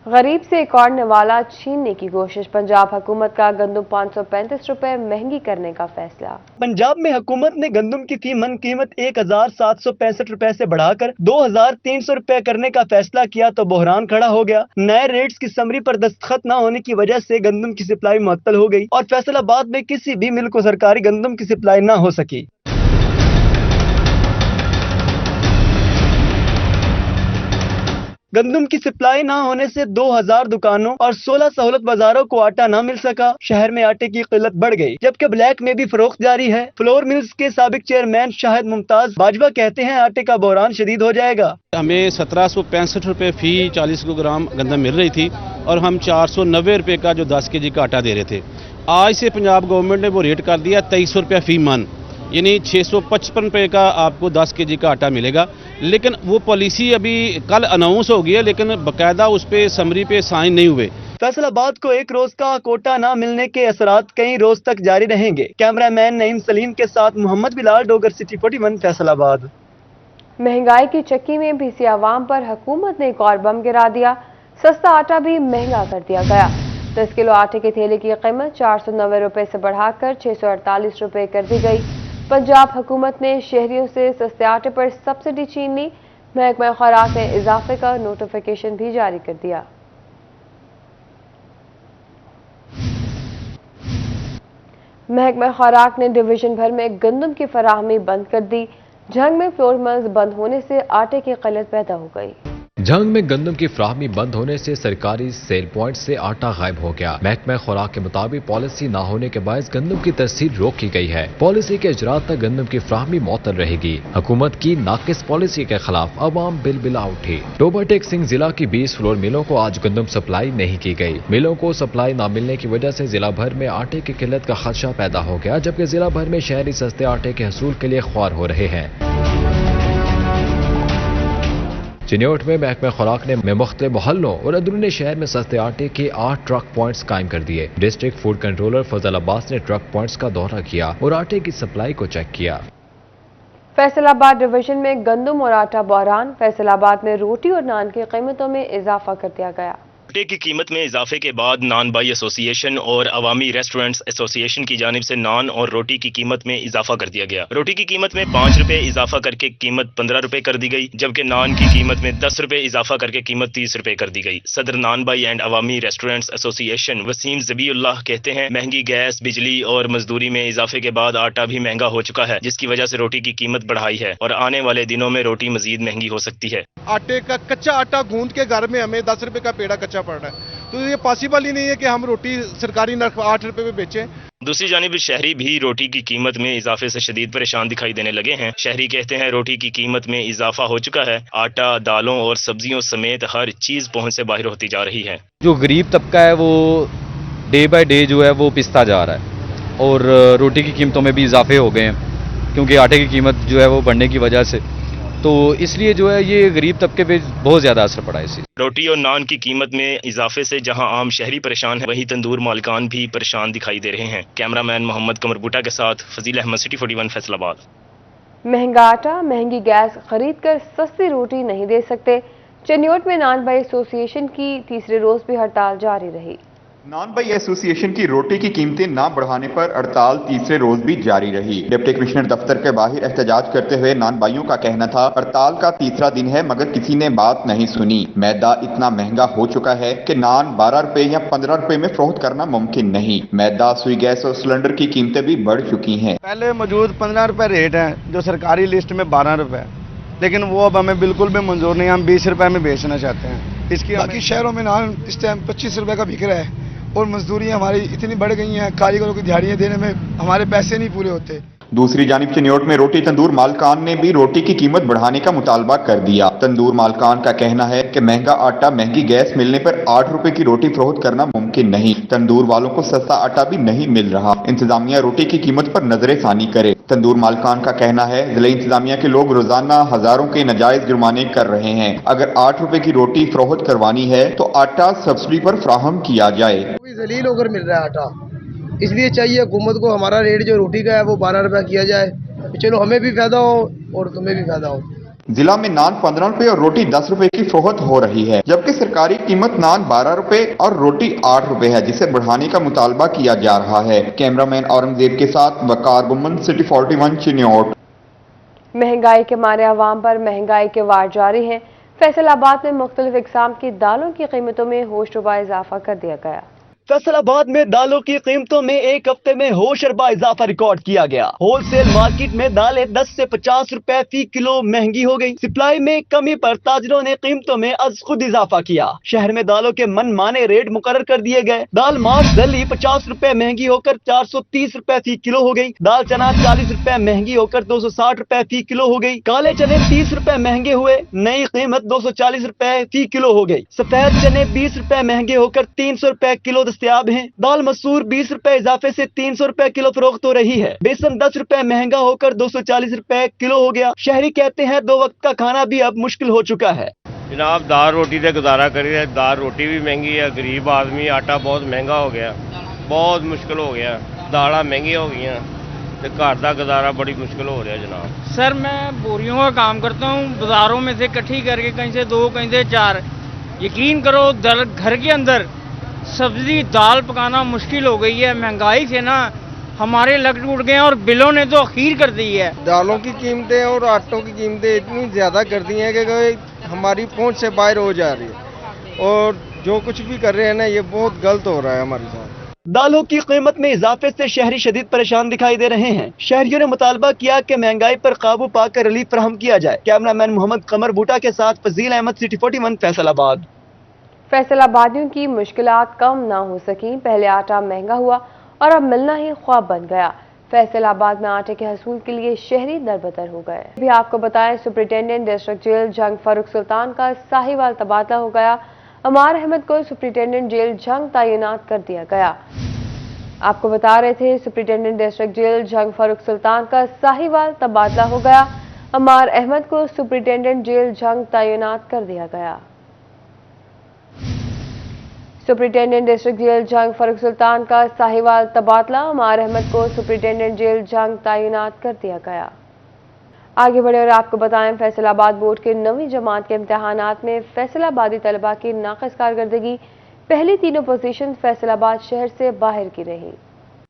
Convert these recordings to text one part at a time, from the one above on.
غریب سے ایک اور نوالا چھیننے کی کوشش، پنجاب حکومت کا گندم 535 روپے مہنگی کرنے کا فیصلہ۔ پنجاب میں حکومت نے گندم کی فی من قیمت 1765 روپے سے بڑھا کر 2300 روپے کرنے کا فیصلہ کیا تو بحران کھڑا ہو گیا۔ نئے ریٹس کی سمری پر دستخط نہ ہونے کی وجہ سے گندم کی سپلائی معطل ہو گئی اور فیصل آباد میں کسی بھی مل کو سرکاری گندم کی سپلائی نہ ہو سکی۔ گندم کی سپلائی نہ ہونے سے 2000 دکانوں اور 16 سہولت بازاروں کو آٹا نہ مل سکا۔ شہر میں آٹے کی قلت بڑھ گئی جبکہ بلیک میں بھی فروخت جاری ہے۔ فلور ملز کے سابق چیئرمین شاہد ممتاز باجوہ کہتے ہیں آٹے کا بحران شدید ہو جائے گا۔ ہمیں 1765 روپے فی 40 گرام گندم مل رہی تھی اور ہم 490 روپے کا جو 10 کے جی کا آٹا دے رہے تھے۔ آج سے پنجاب گورنمنٹ نے وہ ریٹ کر دیا 2300 روپے فی من، یعنی 655 روپے کا آپ کو 10 کے جی کا آٹا ملے گا۔ لیکن وہ پالیسی ابھی کل اناؤنس ہو گئی ہے، لیکن باقاعدہ اس پہ سمری پہ سائن نہیں ہوئے۔ فیصل آباد کو ایک روز کا کوٹا نہ ملنے کے اثرات کئی روز تک جاری رہیں گے۔ کیمرہ مین نعیم سلیم کے ساتھ محمد بلال، ڈوگر سٹی 41، فیصل آباد۔ مہنگائی کی چکی میں پی سی عوام پر حکومت نے ایک اور بم گرا دیا، سستا آٹا بھی مہنگا کر دیا گیا۔ 10 کلو آٹے کے تھیلے کی قیمت 490 روپے سے بڑھا کر 648 روپے کر دی گئی۔ پنجاب حکومت نے شہریوں سے سستے آٹے پر سبسڈی چھین لی۔ محکمہ خوراک نے اضافے کا نوٹیفیکیشن بھی جاری کر دیا۔ محکمہ خوراک نے ڈویژن بھر میں گندم کی فراہمی بند کر دی۔ جھنگ میں فلور ملز بند ہونے سے آٹے کی قلت پیدا ہو گئی۔ جھنگ میں گندم کی فراہمی بند ہونے سے سرکاری سیل پوائنٹ سے آٹا غائب ہو گیا۔ محکمہ خوراک کے مطابق پالیسی نہ ہونے کے باعث گندم کی ترسیل روک کی گئی ہے۔ پالیسی کے اجرات تک گندم کی فراہمی معطل رہے گی۔ حکومت کی ناقص پالیسی کے خلاف عوام بلا اٹھی۔ ٹوبہ ٹیک سنگھ ضلع کی 20 فلور ملوں کو آج گندم سپلائی نہیں کی گئی۔ ملوں کو سپلائی نہ ملنے کی وجہ سے ضلع بھر میں آٹے کی قلت کا خدشہ پیدا ہو گیا، جبکہ ضلع بھر میں شہری سستے آٹے کے حصول کے لیے خوار ہو رہے ہیں۔ چنیوٹ میں محکمہ خوراک نے مختلف محلوں اور اندرون شہر میں سستے آٹے کے 8 ٹرک پوائنٹس قائم کر دیے۔ ڈسٹرکٹ فوڈ کنٹرولر فضل عباس نے ٹرک پوائنٹس کا دورہ کیا اور آٹے کی سپلائی کو چیک کیا۔ فیصل آباد ڈویژن میں گندم اور آٹا بحران، فیصل آباد میں روٹی اور نان کی قیمتوں میں اضافہ کر دیا گیا۔ آٹے کی قیمت میں اضافے کے بعد نان بائی ایسوسی ایشن اور عوامی ریسٹورنٹس ایسوسی ایشن کی جانب سے نان اور روٹی کی قیمت میں اضافہ کر دیا گیا۔ روٹی کی قیمت میں 5 روپے اضافہ کر کے قیمت 15 روپے کر دی گئی، جبکہ نان کی قیمت میں 10 روپے اضافہ کر کے قیمت 30 روپے کر دی گئی۔ صدر نان بائی اینڈ عوامی ریسٹورنٹس ایسوسی ایشن وسیم ذبیح اللہ کہتے ہیں مہنگی گیس، بجلی اور مزدوری میں اضافے کے بعد آٹا بھی مہنگا ہو چکا ہے، جس کی وجہ سے روٹی کی قیمت بڑھائی ہے اور آنے والے دنوں میں روٹی مزید مہنگی ہو سکتی ہے۔ آٹے کا کچا آٹا گوندھ کے گھر میں ہمیں 10 روپے کا پیڑا کچا پڑ رہا ہے، تو یہ پاسبل ہی نہیں ہے کہ ہم روٹی سرکاری نرخ 8 روپے پہ بیچیں۔ دوسری جانب شہری بھی روٹی کی قیمت میں اضافے سے شدید پریشان دکھائی دینے لگے ہیں۔ شہری کہتے ہیں روٹی کی قیمت میں اضافہ ہو چکا ہے، آٹا، دالوں اور سبزیوں سمیت ہر چیز پہنچ سے باہر ہوتی جا رہی ہے۔ جو غریب طبقہ ہے وہ ڈے بائی ڈے جو ہے وہ پستا جا رہا ہے اور روٹی کی قیمتوں میں بھی اضافے ہو گئے ہیں کیونکہ آٹے کی قیمت جو ہے وہ بڑھنے کی وجہ سے، تو اس لیے جو ہے یہ غریب طبقے پہ بہت زیادہ اثر پڑا ہے اس سے۔ روٹی اور نان کی قیمت میں اضافے سے جہاں عام شہری پریشان ہیں، وہیں تندور مالکان بھی پریشان دکھائی دے رہے ہیں۔ کیمرہ مین محمد قمر بوٹا کے ساتھ فضیل احمد، سٹی 41، فیصل آباد۔ مہنگا آٹا، مہنگی گیس خرید کر سستی روٹی نہیں دے سکتے، چنیوٹ میں نان بائی ایسوسی ایشن کی تیسرے روز بھی ہڑتال جاری رہی۔ نان بائی ایسوسی ایشن کی روٹی کی قیمتیں نہ بڑھانے پر ہڑتال تیسرے روز بھی جاری رہی۔ ڈپٹی کمشنر دفتر کے باہر احتجاج کرتے ہوئے نان بائیوں کا کہنا تھا ہڑتال کا تیسرا دن ہے مگر کسی نے بات نہیں سنی۔ میدا اتنا مہنگا ہو چکا ہے کہ نان 12 روپے یا 15 روپے میں فروخت کرنا ممکن نہیں۔ میدا، سوئی گیس اور سلنڈر کی قیمتیں بھی بڑھ چکی ہیں۔ پہلے موجود 15 روپے ریٹ ہے جو سرکاری لسٹ میں 12 روپے، لیکن وہ اب ہمیں بالکل بھی منظور نہیں، ہم 20 روپے میں بیچنا چاہتے ہیں۔ اس کی باقی شہروں میں نان اس ٹائم 25 روپے کا بک رہا ہے اور مزدوریاں ہماری اتنی بڑھ گئی ہیں، کاریگروں کی دیہڑیاں دینے میں ہمارے پیسے نہیں پورے ہوتے۔ دوسری جانب چنیوٹ میں روٹی تندور مالکان نے بھی روٹی کی قیمت بڑھانے کا مطالبہ کر دیا۔ تندور مالکان کا کہنا ہے کہ مہنگا آٹا، مہنگی گیس ملنے پر 8 روپے کی روٹی فروخت کرنا ممکن نہیں۔ تندور والوں کو سستا آٹا بھی نہیں مل رہا۔ انتظامیہ روٹی کی قیمت پر نظر ثانی کرے۔ تندور مالکان کا کہنا ہے ضلع انتظامیہ کے لوگ روزانہ ہزاروں کے ناجائز جرمانے کر رہے ہیں۔ اگر 8 روپے کی روٹی فروخت کروانی ہے تو آٹا سبسڈی پر فراہم کیا جائے۔ ذلیل ہو کر مل رہا ہے آٹا، اس لیے چاہیے حکومت کو ہمارا ریٹ جو روٹی کا ہے وہ 12 روپے کیا جائے، چلو ہمیں بھی فائدہ ہو اور تمہیں بھی فائدہ ہو۔ जिला में नान 15 रुपए और रोटी 10 रुपए की फरोख्त हो रही है, जबकि सरकारी कीमत नान 12 रुपए और रोटी 8 रुपए है, जिसे बढ़ाने का मुतालबा किया जा रहा है। कैमरामैन औरंगजेब के साथ वकार गुम्मन, सिटी 41 चिन्योट। महंगाई के मारे आवाम पर महंगाई के वार जारी हैं। फैसलाबाद में मुख्तलिफ इकसाम की दालों की कीमतों में होशरुबा इजाफा कर दिया गया। फैसलाबाद में दालों की कीमतों में एक हफ्ते में होशरुबा इजाफा रिकॉर्ड किया गया। होलसेल मार्केट में दालें 10 से 50 रुपए फी किलो महंगी हो गई। सप्लाई में कमी पर ताजरों ने कीमतों में अज खुद इजाफा किया। शहर में दालों के मनमाने रेट मुकर्रर कर दिए गए। दाल मार्च दली 50 रुपए महंगी होकर 430 रुपए फी किलो हो गई। दाल चना 40 रुपए महंगी होकर 260 रुपए फी किलो हो गई। काले चने 30 रुपए महंगे हुए, नई कीमत 240 रुपए फी किलो हो गई। सफेद चने 20 रुपए महंगे होकर 300 रुपए किलो दस्तयाब हैं। दाल मसूर 20 रुपए इजाफे से 300 रुपए किलो फरोख्त हो रही है। बेसन 10 रुपए महंगा होकर 240 रुपए किलो हो गया। शहरी कहते हैं 2 वक्त का खाना भी अब मुश्किल हो चुका है। जनाब दाल रोटी से गुजारा करिए, दाल रोटी भी महंगी है, गरीब आदमी आटा बहुत महंगा हो गया, बहुत मुश्किल हो गया, दालें महंगी हो गई हैं, तो घर का गुजारा बड़ी मुश्किल हो रहा है जनाब। सर मैं बोरियों का काम करता हूँ, बाजारों में से इकट्ठी करके कहीं से 2 कहीं से 4, यकीन करो घर के अंदर सब्जी दाल पकाना मुश्किल हो गई है। महंगाई से ना हमारे लग टूट गए हैं और बिलों ने तो अखीर कर दी है। दालों की कीमतें और आटों की कीमतें इतनी ज़्यादा कर दी हैं कि हमारी पहुंच से बाहर हो जा रही है, और जो कुछ भी कर रहे हैं ना ये बहुत गलत हो रहा है हमारे साथ। दालों की कीमत में इजाफे से शहरी शदीद परेशान दिखाई दे रहे हैं। शहरियों ने मुतालबा किया कि महंगाई पर काबू पाकर रिलीफ फराहम किया जाए। कैमरामैन मोहम्मद कमर बूटा के साथ फजील अहमद, सिटी 41 फैसलाबाद। फैसलाबादियों की मुश्किलात कम ना हो सकी। पहले आटा महंगा हुआ और अब मिलना ही ख्वाब बन गया। फैसलाबाद में आटे के हसूल के लिए शहरी दरबदर हो गए। भी आपको बताएं, सुपरिटेंडेंट डिस्ट्रिक्ट जेल जंग फारूक सुल्तान का साहिवाल तबादला हो गया। अमार अहमद को सुपरिटेंडेंट जेल जंग तैनात कर दिया गया। आपको बता रहे थे, सुपरिटेंडेंट डिस्ट्रिक्ट जेल जंग फारूक सुल्तान का साहिवाल तबादला हो गया। अमार अहमद को सुपरिटेंडेंट जेल जंग तैनात कर दिया गया। सुपरिटेंडेंट डिस्ट्रिक्ट जेल जंग फारूक सुल्तान का साहिवाल तबादला, अमार अहमद को सुपरिटेंडेंट जेल जंग तैनात कर दिया गया। आगे बढ़े और आपको बताएं, फैसलाबाद बोर्ड के 9वीं जमात के इम्तिहानात में फैसलाबादी तलबा की नाक़िस कारकर्दगी। पहली तीनों पोजीशन फैसलाबाद शहर से बाहर की रही।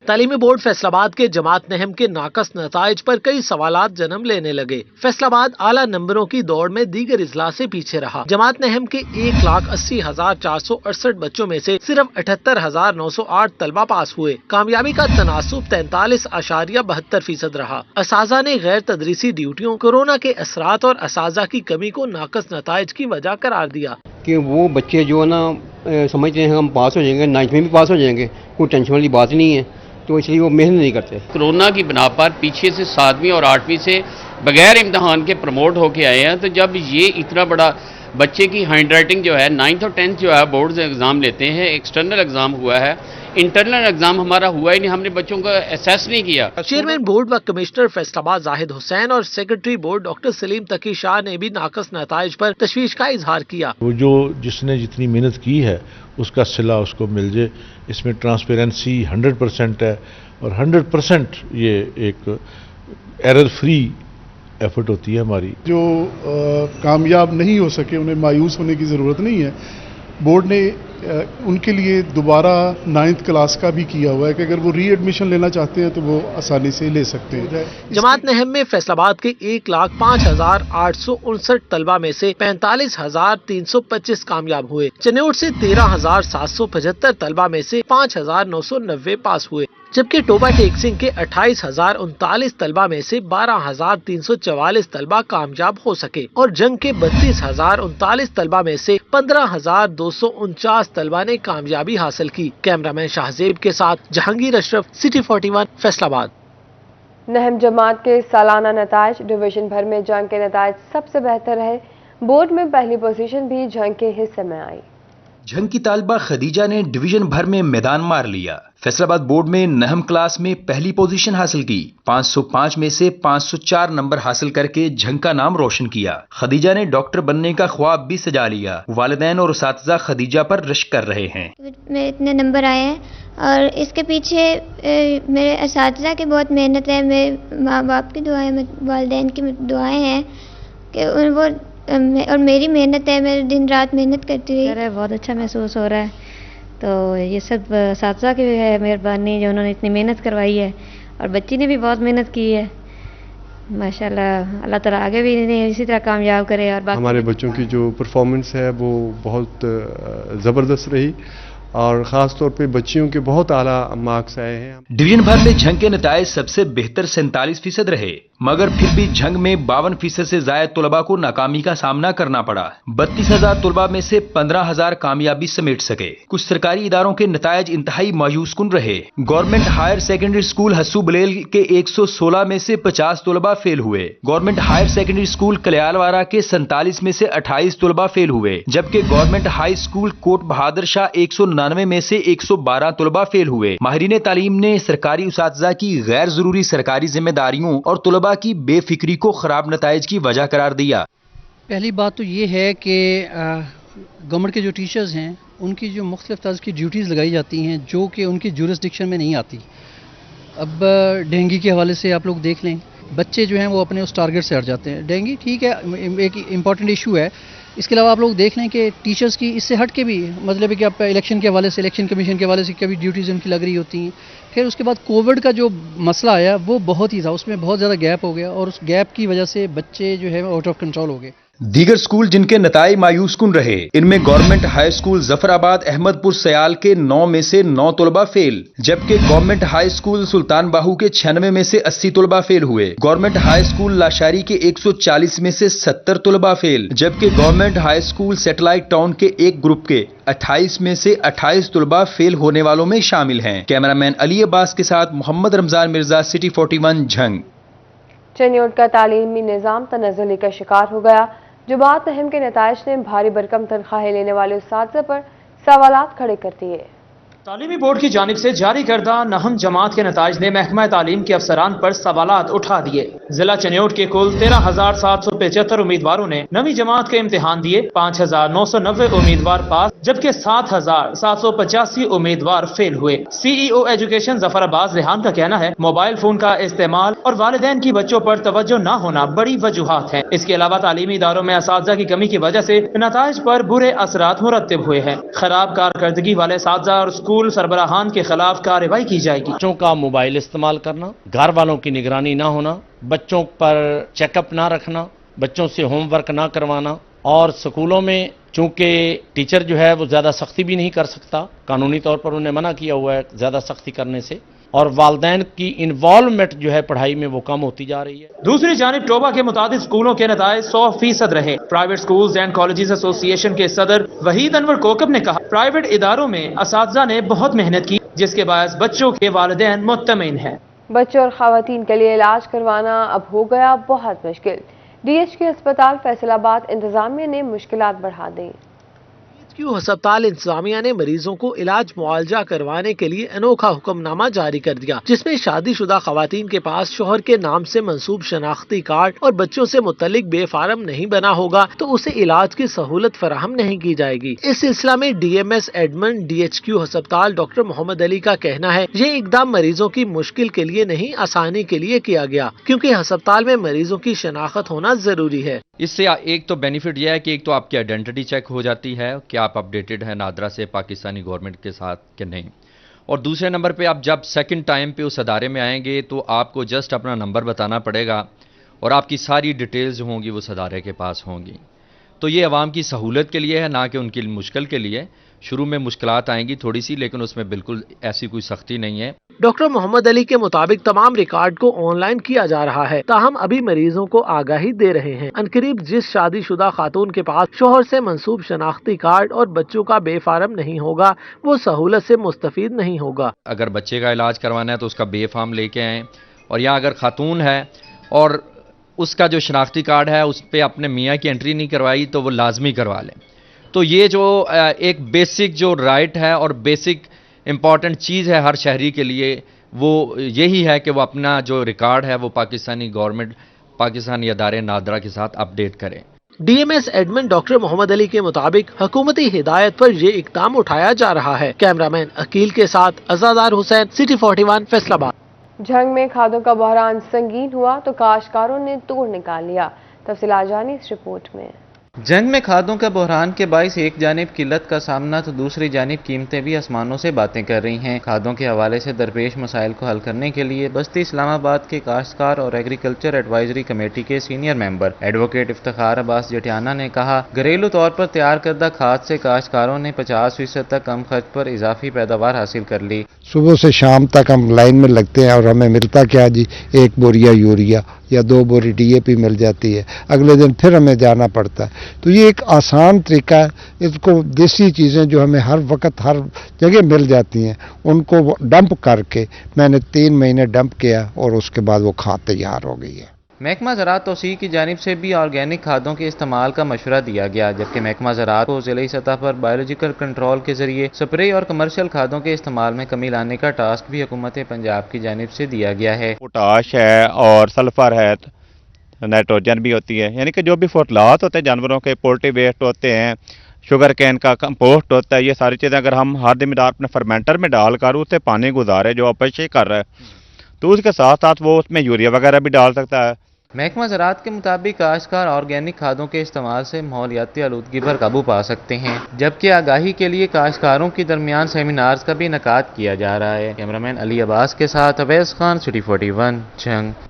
तालीमी बोर्ड फैसलाबाद के जमात नहम के नाकस नताइज पर कई सवालात जन्म लेने लगे। फैसलाबाद आला नंबरों की दौड़ में दीगर इजला से पीछे रहा। जमात नहम के 1,80,468 बच्चों में से सिर्फ 78,908 तलबा पास हुए। कामयाबी का तनासुब 43.72% रहा। असाजा ने गैर तदरीसी ड्यूटियों, कोरोना के असरात और असाजा की कमी को नाकस नताइज की वजह करार दिया। कि वो बच्चे जो है ना समझते हैं हम पास हो जाएंगे, 9th में भी पास हो जाएंगे, कोई टेंशन वाली बात नहीं है, तो इसलिए वो मेहनत नहीं करते। कोरोना की बिना पर पीछे से 7वीं और 8वीं से बगैर इम्तहान के प्रमोट होके आए हैं, तो जब ये इतना बड़ा बच्चे की हैंड राइटिंग जो है 9th और 10th जो है बोर्ड से एग्ज़ाम लेते हैं, एक्सटर्नल एग्ज़ाम हुआ है, इंटरनल एग्जाम हमारा हुआ ही नहीं, हमने बच्चों को असेस नहीं किया। चेयरमैन बोर्ड व कमिश्नर फैसलाबाद जाहिद हुसैन और सेक्रेटरी बोर्ड डॉक्टर सलीम तकी शाह ने भी नाकस नताइज पर तशवीश का इजहार किया। वो जो जिसने जितनी मेहनत की है उसका सिला उसको मिल जाए। इसमें ट्रांसपेरेंसी 100% है और 100% ये एक एरर फ्री एफर्ट होती है हमारी। जो कामयाब नहीं हो सके उन्हें मायूस होने की ज़रूरत नहीं है। बोर्ड ने उनके लिए दोबारा 9th क्लास का भी किया हुआ है कि अगर वो री एडमिशन लेना चाहते हैं तो वो आसानी से ले सकते हैं। जमात नहम में फैसलाबाद के 1,05,859 तलबा में से 45,325 कामयाब हुए। चन्योट से 13,775 तलबा में से 5,990 पास हुए, जबकि टोबा टेक सिंह के 28,039 तलबा में से 12,344 तलबा कामयाब हो सके और जंग के 32,039 तलबा में से 15,249 तलबा ने कामयाबी हासिल की। कैमरामैन शाहजेब के साथ जहांगीर अशरफ, सिटी 41 फैसलाबाद। नहम जमात के सालाना नताइज। डिवीजन भर में जंग के नताइज सबसे बेहतर रहे। बोर्ड में पहली पोजीशन भी जंग के हिस्से में आई। जंग की तालिबा खदीजा ने डिवीजन भर में मैदान मार लिया। फैसलाबाद बोर्ड में नहम क्लास में पहली पोजीशन हासिल की। 505 में से 504 नंबर हासिल करके जंग का नाम रोशन किया। खदीजा ने डॉक्टर बनने का ख्वाब भी सजा लिया। वालिदैन और उसातिज़ा खदीजा पर रश्क कर रहे हैं। मेरे इतने नंबर आए हैं और इसके पीछे मेरे उसातिज़ा की बहुत मेहनत है, मेरे माँ बाप की दुआएं, वालिदैन की दुआएं हैं कि वो और मेरी मेहनत है, मैं दिन रात मेहनत करती रही। बहुत अच्छा महसूस हो रहा है। तो ये सब साथी की है मेहरबानी जो उन्होंने इतनी मेहनत करवाई है, और बच्ची ने भी बहुत मेहनत की है। माशाल्लाह, अल्लाह ताला आगे भी इन्हें इसी तरह कामयाब करे। और हमारे बच्चों की जो परफॉर्मेंस है वो बहुत ज़बरदस्त रही, और ख़ास तौर पे बच्चियों के बहुत आला मार्क्स आए हैं। डिवीजन भर में जंग के नताइज सबसे बेहतर 47% रहे, मगर फिर भी जंग में 52% से ज्यादा तुलबा को नाकामी का सामना करना पड़ा। 32,000 तुलबा में से 15,000 कामयाबी समेट सके। कुछ सरकारी इदारों के नताइज इंतहाई मायूस कुन रहे। Government higher secondary school Hassu Balel के 116 में से 50 तुलबा फेल हुए। Government higher secondary school Kalialwara के 47 में से 28 तुलबा फेल हुए, जबकि government high school Kot Bahadur Shah 199 में से 112 तुलबा फेल हुए। माहिरीन तालीम ने सरकारी उसातिज़ा की गैर जरूरी सरकारी जिम्मेदारियों और तुलबा की बेफिक्री को खराब नताइज की वजह करार दिया। पहली बात तो ये है कि गवर्नमेंट के जो टीचर्स हैं उनकी जो मुख्तलिफ तर्ज की ड्यूटीज़ लगाई जाती हैं जो कि उनकी जुरिस्डिक्शन में नहीं आती। अब डेंगू के हवाले से आप लोग देख लें, बच्चे जो हैं वो अपने उस टारगेट से हट जाते हैं। डेंगू ठीक है, एक इम्पॉर्टेंट इशू है। इसके अलावा आप लोग देख लें कि टीचर्स की इससे हट के भी मतलब है कि आप इलेक्शन के हवाले से, इलेक्शन कमीशन के हवाले से कभी ड्यूटीज़ उनकी लग रही होती हैं। फिर उसके बाद कोविड का जो मसला आया वो बहुत ही था, उसमें बहुत ज़्यादा गैप हो गया, और उस गैप की वजह से बच्चे जो है आउट ऑफ कंट्रोल हो गए। दीगर स्कूल जिनके नताई मायूस कुन रहे, इनमें government high school Zafarabad Ahmadpur Sial के 9 में से 9 तुलबा फेल, जबकि government high school Sultan Bahu के 96 में से 80 तुलबा फेल हुए। गवर्नमेंट हाई स्कूल लाशारी के 140 में से 70 तुलबा फेल, जबकि government high school satellite town के एक ग्रुप के 28 में से 28 तुलबा फेल होने वालों में शामिल हैं। कैमरामैन अली अब्बास के साथ मोहम्मद रमजान मिर्जा, सिटी 41 झंग। चनियोट का तालीमी निज़ाम तनज़्ज़ुली का शिकार हो गया। जुमात अहम के नताइज ने भारी भरकम तनख्वाहें लेने वाले उस्ताद पर सवालात खड़े कर दिए। तालीमी बोर्ड की जानिब से जारी करदा नहम जमात के नताइज ने महकमा तालीम के अफसरान पर सवालात उठा दिए। जिला चनियोट के कुल 13,775 उम्मीदवारों ने नवी जमात के इम्तिहान दिए। 5,990 उम्मीदवार पास, जबकि 7,785 उम्मीदवार फेल हुए। CEO एजुकेशन जफराबाद रेहान का कहना है मोबाइल फोन का इस्तेमाल और वालिदैन की बच्चों पर तवज्जो न होना बड़ी वजूहात है। इसके अलावा तालीमी इदारों में असातिज़ा की कमी की वजह से नताइज पर बुरे असरात मुरत्तिब हुए हैं। खराब कारकर्दगी वाले असातिज़ा और स्कूल सरबराहान के खिलाफ कार्रवाई की जाएगी। बच्चों का मोबाइल इस्तेमाल करना, घर वालों की निगरानी ना होना, बच्चों पर चेकअप ना रखना, बच्चों से होमवर्क ना करवाना, और स्कूलों में चूंकि टीचर जो है वो ज़्यादा सख्ती भी नहीं कर सकता, कानूनी तौर पर उन्हें मना किया हुआ है ज़्यादा सख्ती करने से, और वालदैन की इन्वॉल्वमेंट जो है पढ़ाई में वो कम होती जा रही है। दूसरी जानिब टोबा के मुताबिक स्कूलों के नताइज 100% रहे। Private schools and colleges association के सदर वहीद अनवर कोकब ने कहा प्राइवेट इदारों में असातिज़ा ने बहुत मेहनत की, जिसके बायस बच्चों के वालिदैन मुत्तमिन हैं। बच्चों और खवातीन के लिए इलाज करवाना अब हो गया बहुत मुश्किल। DHQ अस्पताल फैसलाबाद इंतजामिया ने मुश्किलात बढ़ा दी। अस्पताल इंतजामिया ने मरीजों को इलाज मुआवजा करवाने के लिए अनोखा हुक्मनामा जारी कर दिया, जिसमें शादीशुदा खवातीन के पास शोहर के नाम से मंसूब शनाख्ती कार्ड और बच्चों से मुतल्लिक बेफारम नहीं बना होगा तो उसे इलाज की सहूलत फराहम नहीं की जाएगी। इस सिलसिला में DMS एडमन DHQ अस्पताल डॉक्टर मोहम्मद अली का कहना है ये इकदाम मरीजों की मुश्किल के लिए नहीं आसानी के लिए किया गया, क्योंकि अस्पताल में मरीजों की शनाख्त होना जरूरी है। इससे एक तो बेनिफिट यह है कि एक तो आपकी आइडेंटिटी चेक हो जाती है कि आप अपडेटेड हैं नादरा से पाकिस्तानी गवर्नमेंट के साथ कि नहीं, और दूसरे नंबर पे आप जब सेकंड टाइम पे उस अदारे में आएंगे तो आपको जस्ट अपना नंबर बताना पड़ेगा और आपकी सारी डिटेल्स होंगी उस अदारे के पास होंगी। तो ये अवाम की सहूलत के लिए है, ना कि उनकी मुश्किल के लिए। शुरू में मुश्किलात आएंगी थोड़ी सी, लेकिन उसमें बिल्कुल ऐसी कोई सख्ती नहीं है। डॉक्टर मोहम्मद अली के मुताबिक तमाम रिकॉर्ड को ऑनलाइन किया जा रहा है, ताहम अभी मरीजों को आगाही दे रहे हैं। अनकरीब जिस शादीशुदा खातून के पास शोहर से मंसूब शनाख्ती कार्ड और बच्चों का बेफारम नहीं होगा वो सहूलत से मुस्तफीद नहीं होगा। अगर बच्चे का इलाज करवाना है तो उसका बेफार्म लेके आएँ, और यहाँ अगर खातून है और उसका जो शनाख्ती कार्ड है उस पर अपने मियाँ की एंट्री नहीं करवाई तो वो लाजमी करवा लें। तो ये जो एक बेसिक जो राइट है और बेसिक इम्पॉर्टेंट चीज़ है हर शहरी के लिए, वो यही है कि वो अपना जो रिकॉर्ड है वो पाकिस्तानी गवर्नमेंट, पाकिस्तानी अदारे नादरा के साथ अपडेट करें। DMS admin doctor Mohammad Ali के मुताबिक हुकूमती हिदायत पर ये इकदाम उठाया जा रहा है। कैमरामैन अकील के साथ अज़ादार हुसैन, सिटी 41 फैसलाबाद। झंग में खादों का बहरान संगीन हुआ तो काश्तकारों ने तोड़ निकाल लिया। तफसीलात जानिए इस रिपोर्ट में। जंग में खादों का बहरान के बाइस एक जानिब किल्लत का सामना तो दूसरी जानिब कीमतें भी आसमानों से बातें कर रही हैं। खादों के हवाले से दरपेश मसाइल को हल करने के लिए बस्ती इस्लामाबाद के काश्तकार और एग्रीकल्चर एडवाइजरी कमेटी के senior member advocate Iftikhar Abbas Jatiana ने कहा, घरेलू तौर पर तैयार करदा खाद से काश्तकारों ने 50% तक कम खर्च पर इजाफी पैदावार हासिल कर ली। सुबह से शाम तक हम लाइन में लगते हैं और हमें मिलता क्या जी, एक बोरिया यूरिया या 2 बोरी DAP मिल जाती है, अगले दिन फिर हमें जाना पड़ता है। तो ये एक आसान तरीका है, इसको देसी चीज़ें जो हमें हर वक्त हर जगह मिल जाती हैं उनको डंप करके मैंने 3 महीने डंप किया और उसके बाद वो खाद तैयार हो गई है। महकमा ज़राअत तौसीह की जानिब से भी ऑर्गेनिक खादों के इस्तेमाल का मशवरा दिया गया, जबकि महकमा ज़राअत को ज़िली सतह पर बायोलॉजिकल कंट्रोल के जरिए स्प्रे और कमर्शियल खादों के इस्तेमाल में कमी लाने का टास्क भी हुकूमत पंजाब की जानिब से दिया गया है। पोटाश है और सल्फर है, नाइट्रोजन भी होती है, यानी कि जो भी फर्टिलाइजर होते हैं जानवरों के, पोल्ट्री वेस्ट होते हैं, शुगर कैन का कंपोस्ट होता है, ये सारी चीज़ें अगर हम हर दिनदार अपने फर्मेंटर में डालकर उससे पानी गुजारे जो अपशिष्ट कर रहा है, तो उसके साथ साथ वो उसमें यूरिया वगैरह भी डाल सकता है। महकमा ज़राअत के मुताबिक काश्तकार ऑर्गेनिक खादों के इस्तेमाल से माहौलियाती आलूदगी पर काबू पा सकते हैं, जबकि आगाही के लिए काश्तकारों के दरमियान सेमिनार्स का भी इनेकाद किया जा रहा है। कैमरामैन अली अब्बास के साथ अवैस खान, सिटी 41 जंग।